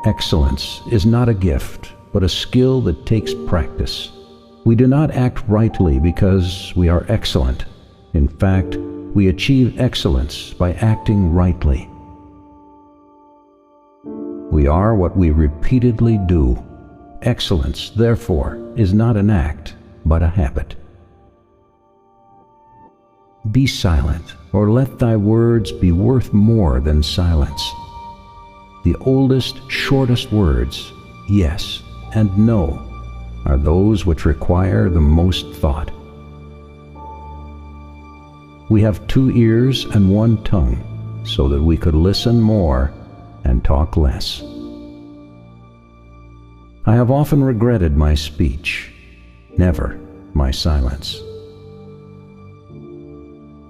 Excellence is not a gift, but a skill that takes practice. We do not act rightly because we are excellent. In fact, we achieve excellence by acting rightly. We are what we repeatedly do. Excellence, therefore, is not an act, but a habit. Be silent, or let thy words be worth more than silence. The oldest, shortest words, yes and no, are those which require the most thought. We have 2 ears and 1 tongue, so that we could listen more and talk less. I have often regretted my speech, never my silence.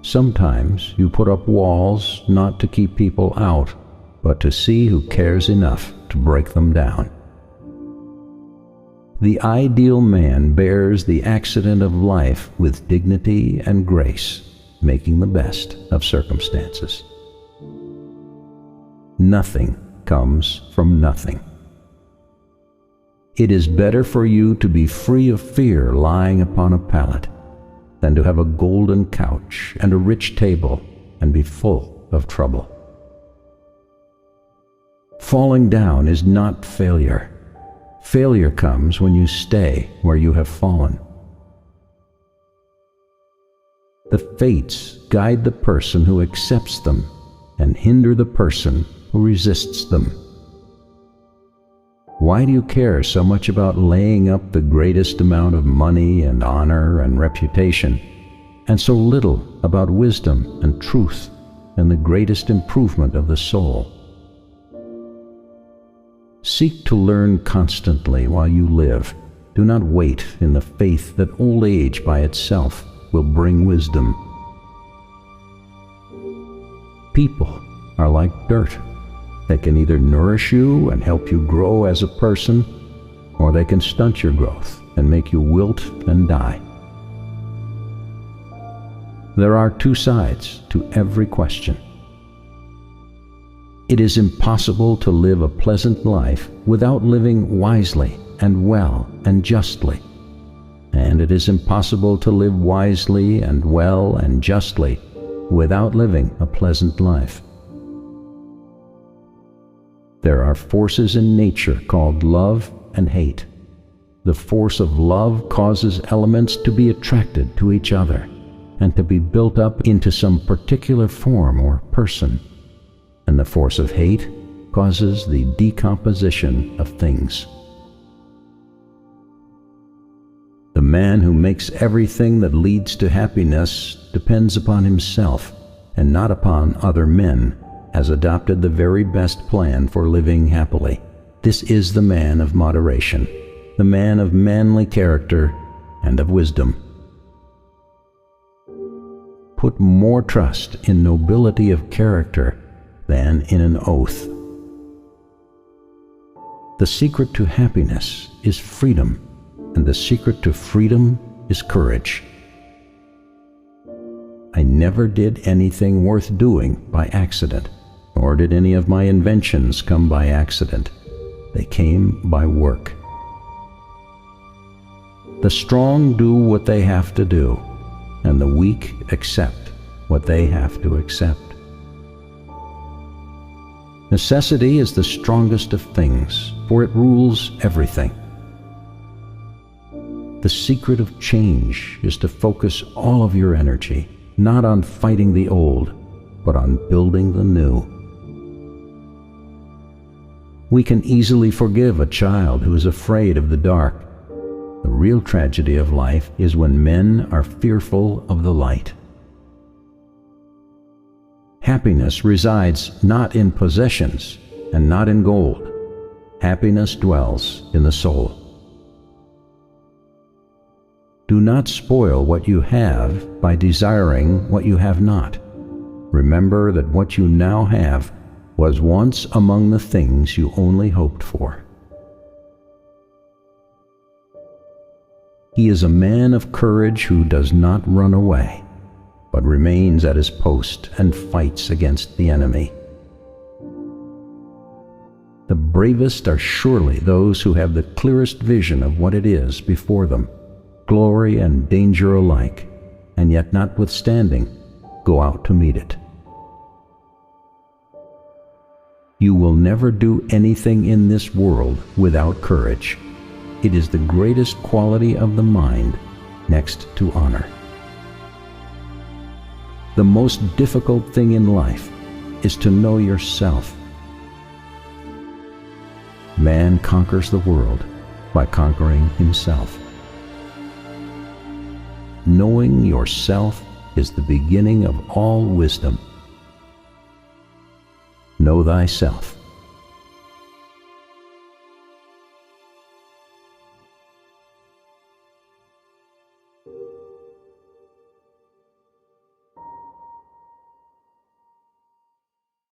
Sometimes you put up walls not to keep people out, but to see who cares enough to break them down. The ideal man bears the accident of life with dignity and grace, making the best of circumstances. Nothing comes from nothing. It is better for you to be free of fear lying upon a pallet than to have a golden couch and a rich table and be full of trouble. Falling down is not failure. Failure comes when you stay where you have fallen. The fates guide the person who accepts them and hinder the person who resists them. Why do you care so much about laying up the greatest amount of money and honor and reputation, and so little about wisdom and truth and the greatest improvement of the soul? Seek to learn constantly while you live. Do not wait in the faith that old age by itself will bring wisdom. People are like dirt. They can either nourish you and help you grow as a person, or they can stunt your growth and make you wilt and die. There are 2 sides to every question. It is impossible to live a pleasant life without living wisely and well and justly, and it is impossible to live wisely and well and justly without living a pleasant life. There are forces in nature called love and hate. The force of love causes elements to be attracted to each other and to be built up into some particular form or person, and the force of hate causes the decomposition of things. The man who makes everything that leads to happiness depends upon himself and not upon other men, has adopted the very best plan for living happily. This is the man of moderation, the man of manly character and of wisdom. Put more trust in nobility of character than in an oath. The secret to happiness is freedom, and the secret to freedom is courage. I never did anything worth doing by accident, nor did any of my inventions come by accident. They came by work. The strong do what they have to do, and the weak accept what they have to accept. Necessity is the strongest of things, for it rules everything. The secret of change is to focus all of your energy, not on fighting the old, but on building the new. We can easily forgive a child who is afraid of the dark. The real tragedy of life is when men are fearful of the light. Happiness resides not in possessions and not in gold. Happiness dwells in the soul. Do not spoil what you have by desiring what you have not. Remember that what you now have was once among the things you only hoped for. He is a man of courage who does not run away, but remains at his post and fights against the enemy. The bravest are surely those who have the clearest vision of what it is before them, glory and danger alike, and yet notwithstanding, go out to meet it. You will never do anything in this world without courage. It is the greatest quality of the mind, next to honor. The most difficult thing in life is to know yourself. Man conquers the world by conquering himself. Knowing yourself is the beginning of all wisdom. Know thyself.